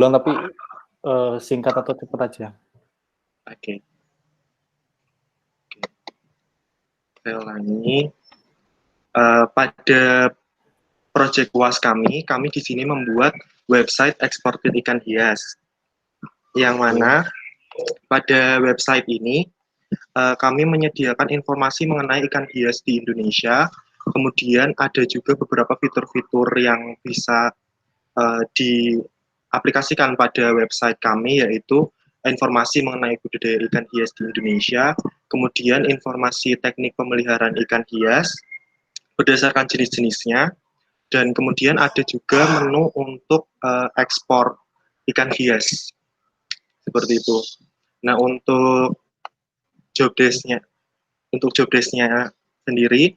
Belum, tapi singkat atau cepat aja. Oke. Saya ulangi. Pada proyek UAS kami di sini membuat website eksportir ikan hias. Yang mana pada website ini kami menyediakan informasi mengenai ikan hias di Indonesia. Kemudian ada juga beberapa fitur-fitur yang bisa diaplikasikan pada website kami, yaitu informasi mengenai budidaya ikan hias di Indonesia, kemudian informasi teknik pemeliharaan ikan hias berdasarkan jenis-jenisnya, dan kemudian ada juga menu untuk ekspor ikan hias, seperti itu. Nah, untuk job desk-nya sendiri,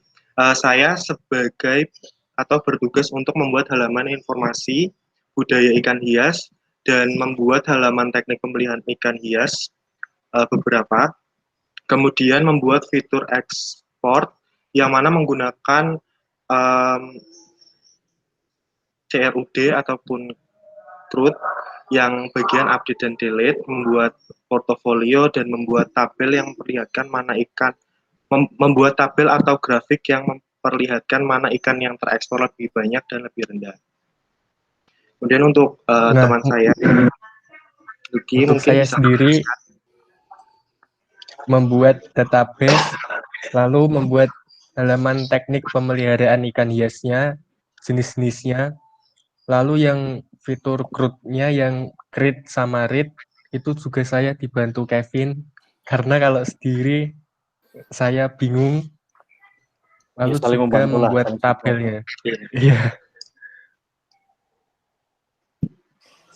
saya sebagai atau bertugas untuk membuat halaman informasi budaya ikan hias dan membuat halaman teknik pemeliharaan ikan hias beberapa. Kemudian membuat fitur ekspor yang mana menggunakan CRUD ataupun CRUD yang bagian update dan delete, membuat portofolio dan membuat tabel yang memperlihatkan mana ikan, membuat tabel atau grafik yang memperlihatkan mana ikan yang terekspor lebih banyak dan lebih rendah. Kemudian untuk teman saya, Luki, untuk mungkin saya bisa sendiri membuat database, lalu membuat halaman teknik pemeliharaan ikan hiasnya, jenis-jenisnya, lalu yang fitur CRUD-nya yang create sama read itu juga saya dibantu Kevin, karena kalau sendiri saya bingung, lalu Ya, saling juga membantu lah, membuat saling tabelnya. Iya.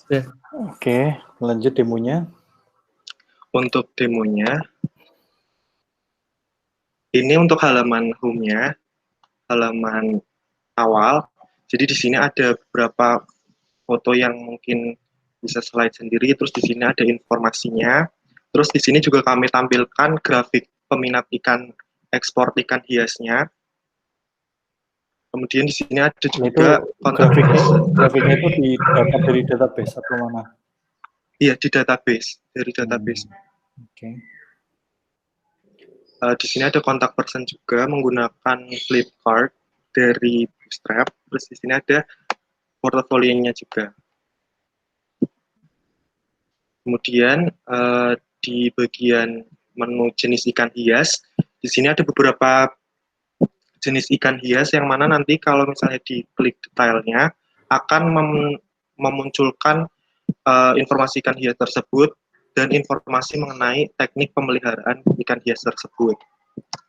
Iya. Oke, lanjut demonya. Untuk demonya, ini untuk halaman home-nya, halaman awal. Jadi di sini ada beberapa foto yang mungkin bisa slide sendiri, terus di sini ada informasinya. Terus di sini juga kami tampilkan grafik peminat ikan ekspor ikan hiasnya. Kemudian di sini ada juga grafiknya itu didapat dari database atau mana? Iya, di database, dari database. Oke. Di sini ada kontak person juga menggunakan Flipkart dari Bootstrap. Terus di sini ada portofolionya juga. Kemudian di bagian menu jenis ikan hias, di sini ada beberapa jenis ikan hias yang mana nanti kalau misalnya diklik detailnya akan memunculkan informasi ikan hias tersebut dan informasi mengenai teknik pemeliharaan ikan hias tersebut.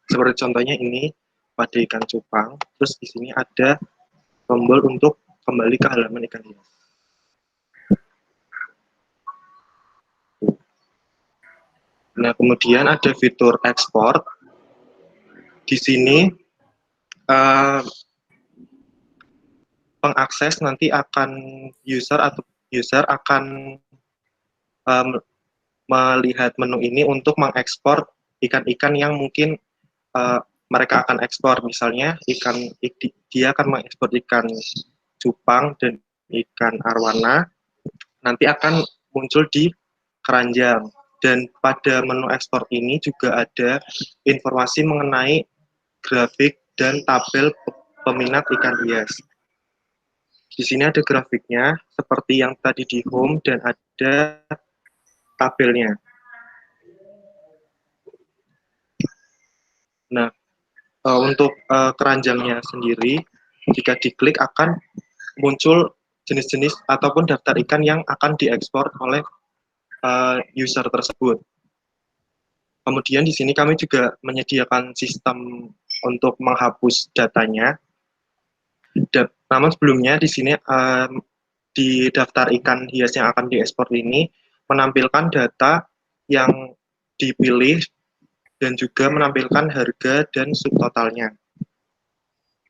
Seperti contohnya ini pada ikan cupang, terus di sini ada tombol untuk kembali ke halaman ikan hias. Nah, kemudian ada fitur ekspor. Di sini pengakses nanti akan user akan melihat menu ini untuk mengekspor ikan-ikan yang mungkin mereka akan ekspor. Misalnya dia akan mengekspor ikan cupang dan ikan arwana, nanti akan muncul di keranjang. Dan pada menu ekspor ini juga ada informasi mengenai grafik dan tabel peminat ikan hias. Di sini ada grafiknya seperti yang tadi di home dan ada tabelnya. Nah, untuk keranjangnya sendiri, jika diklik akan muncul jenis-jenis ataupun daftar ikan yang akan diekspor oleh user tersebut. Kemudian di sini kami juga menyediakan sistem untuk menghapus datanya. Namun sebelumnya di sini di daftar ikan hias yang akan diekspor ini menampilkan data yang dipilih dan juga menampilkan harga dan subtotalnya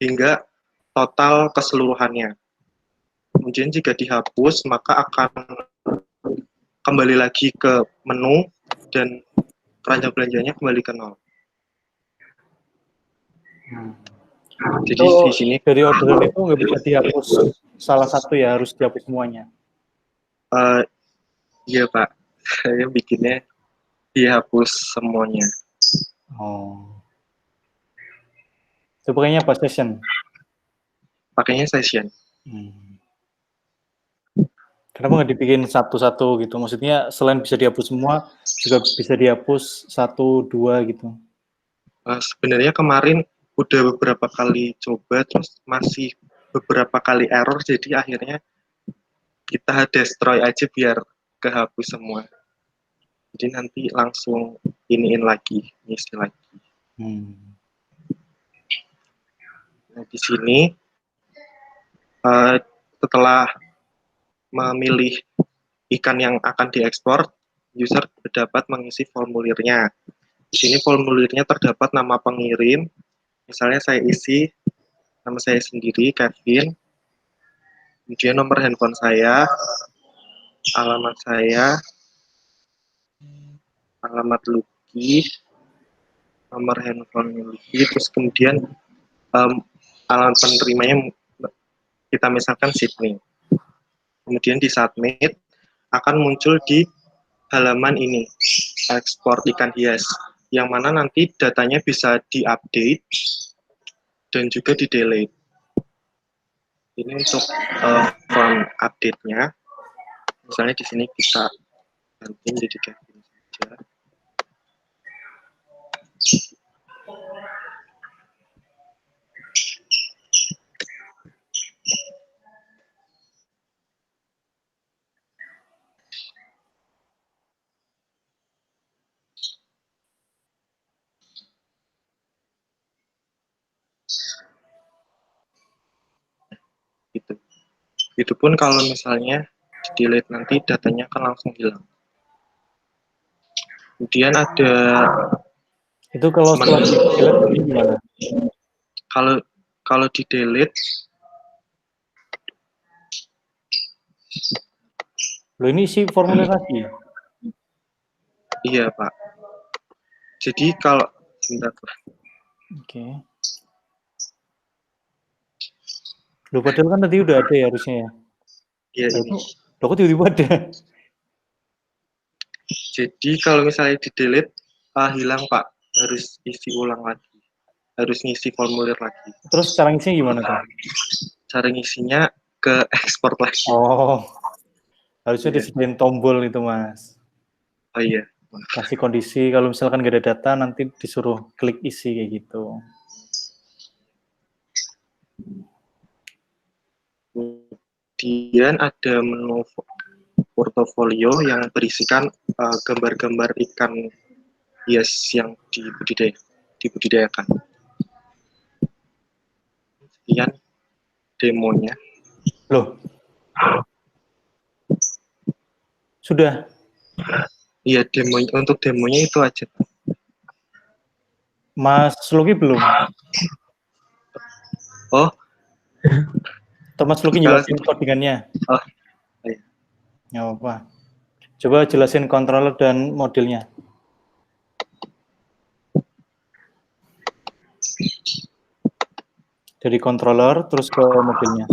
hingga total keseluruhannya. Kemudian jika dihapus maka akan kembali lagi ke menu dan keranjang belanjanya kembali ke nol. Jadi di sini dari orderan itu nggak bisa dihapus salah satu ya, harus dihapus semuanya. Eh, iya Pak, saya bikinnya dihapus semuanya. Oh. Itu pakainya apa session? Pakainya session. Hmm. Kenapa nggak dibikin satu-satu gitu? Maksudnya selain bisa dihapus semua, juga bisa dihapus 1, 2 gitu. Sebenarnya kemarin udah beberapa kali coba, terus masih beberapa kali error, jadi akhirnya kita destroy aja biar kehapus semua. Jadi nanti langsung iniin lagi, ngisi lagi. Hmm. Nah, di sini setelah memilih ikan yang akan diekspor, user dapat mengisi formulirnya. Di sini formulirnya terdapat nama pengirim, misalnya saya isi nama saya sendiri, Kevin, kemudian nomor handphone saya, alamat saya, alamat Lucky, nomor handphone Lucky, terus kemudian alamat penerimanya kita misalkan Sydney. Kemudian di submit, akan muncul di halaman ini, ekspor ikan hias, yang mana nanti datanya bisa diupdate dan juga di delete. Ini untuk form update-nya. Misalnya di sini kita ganti jadi Kevin saja. Gitu. Itu pun kalau misalnya di delete nanti datanya akan langsung hilang. Kemudian ada Itu kalau setelah di-delete gimana? kalau kalau di delete Loh ini isi formulir lagi. iya Pak. Jadi kalau sebentar Pak. Oke. Loh padahal kan tadi udah ada ya harusnya ya. Iya Loh, ini. loh kok tiba-tiba ada? Jadi kalau misalnya di delete hilang Pak, harus isi ulang lagi, harus ngisi formulir lagi. Terus cara ngisinya gimana tuh? Cara ngisinya ke ekspor lagi. Oh, harusnya Iya. disediain tombol itu mas. Oh iya. Kasih kondisi kalau misalkan gak ada data nanti disuruh klik isi kayak gitu. Kemudian ada menu portofolio yang berisikan gambar-gambar ikan hias yang dibudidayakan. Sekian demonya. Loh, sudah? Iya, untuk demonya itu aja. Mas Luki belum? Oh, Atau Mas Luki jelasin codingannya? oh, iya. Nggak apa-apa. Coba jelasin controller dan modelnya. Dari controller terus ke modelnya.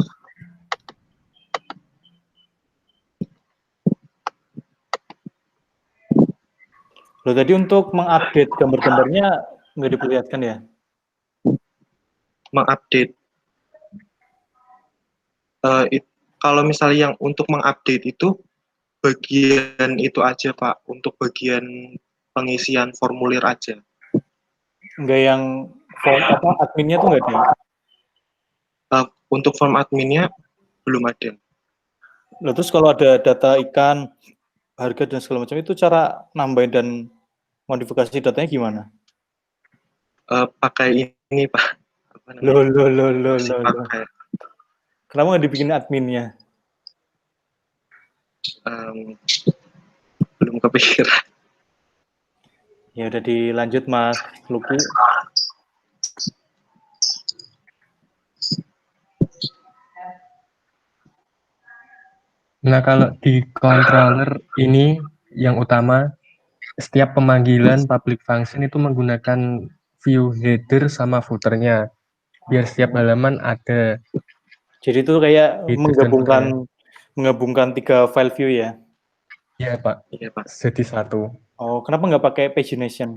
Loh tadi untuk mengupdate gambar-gambarnya nggak diperlihatkan ya? Mengupdate. Kalau misalnya yang untuk mengupdate itu bagian itu aja Pak, untuk bagian pengisian formulir aja. Nggak yang form apa adminnya tuh nggak ada? Untuk form adminnya belum ada. Loh, terus kalau ada data ikan, harga dan segala macam itu cara nambahin dan modifikasi datanya gimana? Pakai ini Pak. Apa Loh, namanya? Pakai Kenapa nggak dibikin adminnya? belum kepikiran. Ya udah dilanjut Mas Luki. Nah, kalau di controller ini yang utama, setiap pemanggilan public function itu menggunakan view header sama footernya, biar setiap halaman ada Jadi itu kayak header dan menggabungkan footer. menggabungkan 3 file view ya? Iya, Pak. Iya, Pak. Jadi satu. Oh, kenapa nggak pakai pagination?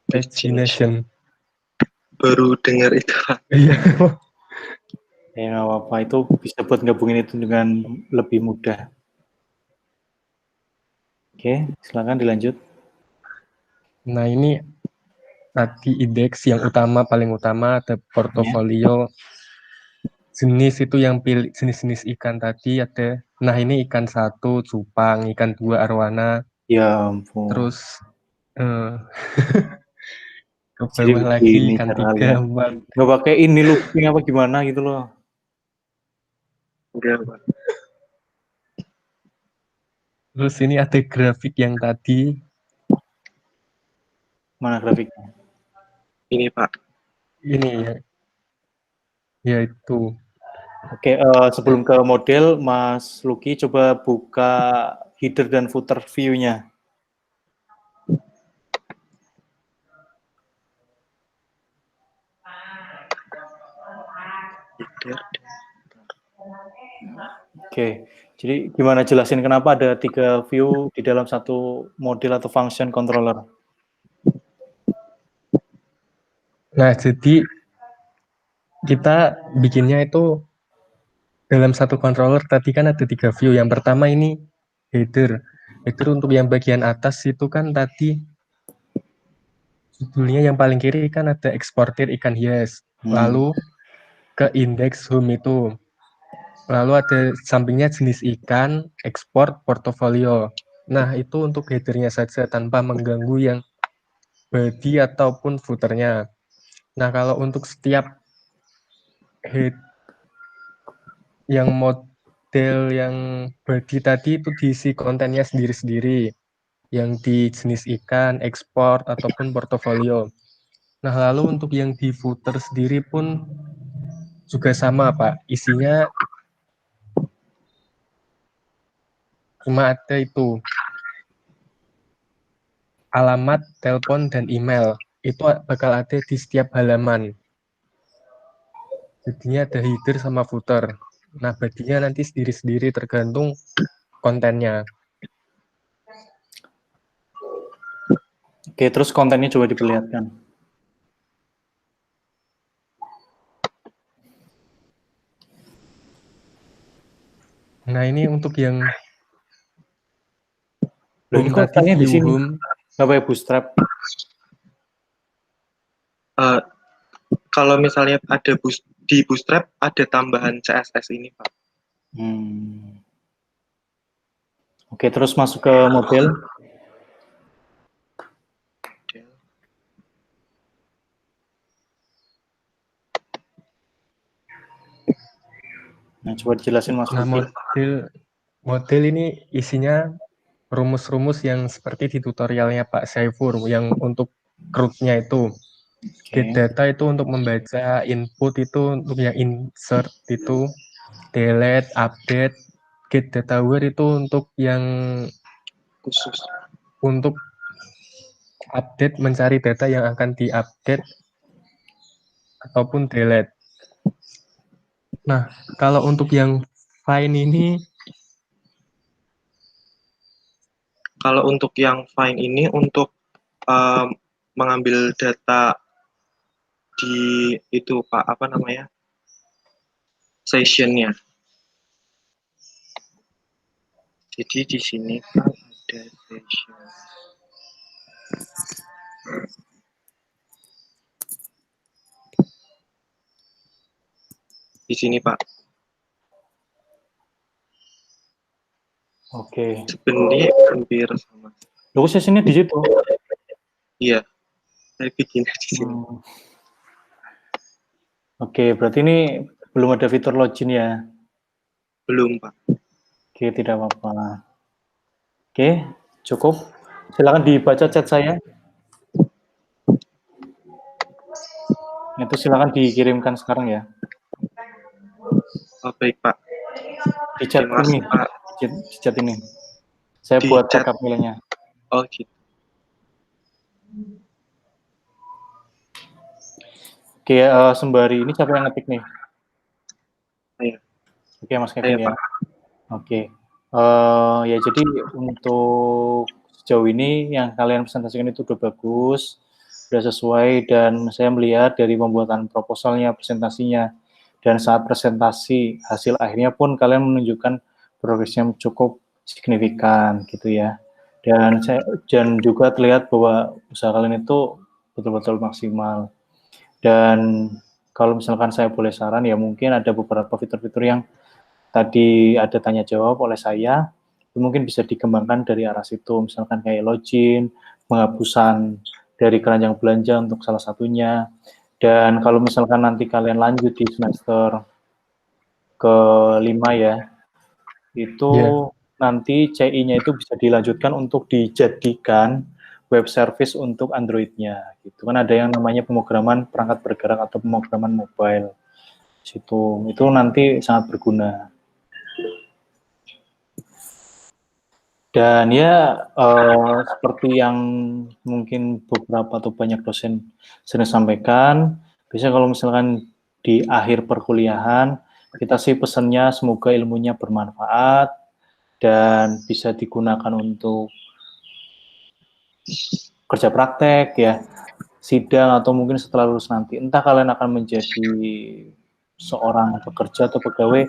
Pagination. Baru dengar itu, Pak. Iya. Ya nggak apa-apa, itu bisa buat gabungin itu dengan lebih mudah. Oke, silakan dilanjut. Nah, ini tadi indeks yang utama, paling utama ada portofolio. Jenis itu yang pilih jenis-jenis ikan tadi ada. Nah, ini ikan 1 cupang, ikan 2 arwana, Ya ampun. terus ke Jadi bawah lagi begini ikan 3, caranya. 4. Nggak pakai ini looping apa gimana gitu loh. Enggak, Pak. Terus ini ada grafik yang tadi. Mana grafiknya? Ini, Pak. Ini ya. Yaitu. Oke, sebelum ke model, Mas Lucky coba buka header dan footer view-nya. Oke, jadi gimana jelasin kenapa ada 3 view di dalam satu model atau function controller? Nah, jadi kita bikinnya itu dalam satu controller tadi kan ada 3 view. Yang pertama ini header. Header untuk yang bagian atas itu kan tadi judulnya yang paling kiri kan ada eksportir ikan hias. Lalu ke indeks home itu. Lalu ada sampingnya jenis ikan, ekspor, portofolio. Nah, itu untuk headernya saja tanpa mengganggu yang body ataupun footernya. Nah, kalau untuk setiap head yang model yang body tadi itu diisi kontennya sendiri-sendiri. Yang di jenis ikan, ekspor, ataupun portofolio. Nah, lalu untuk yang di footer sendiri pun juga sama, Pak. Isinya cuma ada itu alamat, telepon, dan email. Itu bakal ada di setiap halaman. Jadinya ada header sama footer. Nah, badinya nanti sendiri-sendiri tergantung kontennya. Oke, terus kontennya coba diperlihatkan. Nah, ini untuk yang Loh, ini home kok tadi, letaknya di view sini? home. Nggak pakai bootstrap? Kalau misalnya ada di Bootstrap ada tambahan CSS ini, Pak. Oke, terus masuk ke model. Nah, coba dijelasin Mas Nah, Lucky. model ini isinya rumus-rumus yang seperti di tutorialnya Pak Saifur yang untuk CRUD-nya itu. Get data itu untuk membaca, input itu untuk yang insert itu, delete, update, get data where itu untuk yang Khusus. untuk update, mencari data yang akan diupdate ataupun delete. Nah, kalau untuk yang find ini, kalau untuk yang find ini untuk mengambil data di itu, Pak, apa namanya, sessionnya. Jadi di sini kan ada session. Di sini, Pak. Oke. Sebenarnya hampir sama. Loh, sessionnya di situ? Iya, saya bikin di sini. Oke, berarti ini belum ada fitur login ya? Belum, Pak. Oke, tidak apa-apa. Oke, cukup. Silakan dibaca chat saya. Itu silakan dikirimkan sekarang ya. Oh, baik, Pak. Di chat Terima kasih, ini. Pak. Di chat ini. Saya Di buat chat. backup nilainya. Oh, gitu. Oke, sembari ini siapa yang ngetik nih? Ayo. Oke, Mas Iya, Kevin ya. Pak. Oke. Ya jadi untuk sejauh ini yang kalian presentasikan itu udah bagus, udah sesuai, dan saya melihat dari pembuatan proposalnya, presentasinya, dan saat presentasi hasil akhirnya pun kalian menunjukkan progres yang cukup signifikan gitu ya. Dan juga terlihat bahwa usaha kalian itu betul-betul maksimal. Dan kalau misalkan saya boleh saran, ya mungkin ada beberapa fitur-fitur yang tadi ada tanya jawab oleh saya, mungkin bisa dikembangkan dari arah situ, misalkan kayak login, penghapusan dari keranjang belanja untuk salah satunya. Dan kalau misalkan nanti kalian lanjut di semester ke-5 ya, itu Ya, nanti CI-nya itu bisa dilanjutkan untuk dijadikan web service untuk Android-nya. Gitu kan ada yang namanya pemrograman perangkat bergerak atau pemrograman mobile. Itu nanti sangat berguna. Dan ya seperti yang mungkin beberapa atau banyak dosen sering sampaikan, biasanya kalau misalkan di akhir perkuliahan, kita sih pesannya semoga ilmunya bermanfaat dan bisa digunakan untuk kerja praktek ya, sidang atau mungkin setelah lulus nanti. Entah kalian akan menjadi seorang pekerja atau pegawai,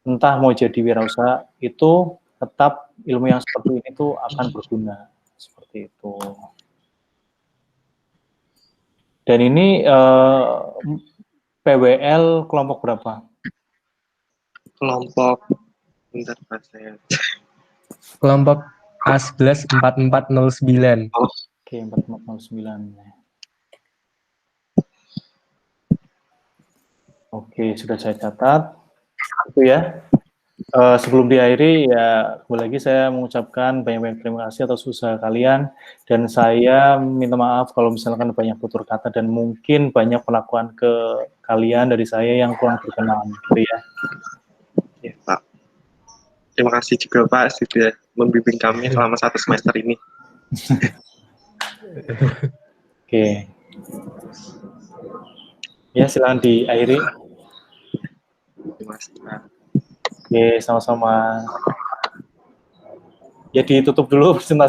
entah mau jadi wirausaha, itu tetap ilmu yang seperti ini tuh akan berguna. Seperti itu. Dan ini PWL kelompok berapa? Kelompok, bentar Pak, saya. kelompok A11 4409. Oke, 4409. Oke, sudah saya catat. Itu ya. Sebelum diakhiri, ya kembali lagi saya mengucapkan banyak-banyak terima kasih atas usaha kalian, dan saya minta maaf kalau misalkan banyak tutur kata dan mungkin banyak perlakuan ke kalian dari saya yang kurang berkenan, gitu ya. Ya, Pak. Terima kasih juga Pak sudah membimbing kami selama 1 semester ini. Oke. Ya, silakan diakhiri. Terima kasih Pak. Oke, sama-sama. Ya, ditutup dulu presentasinya.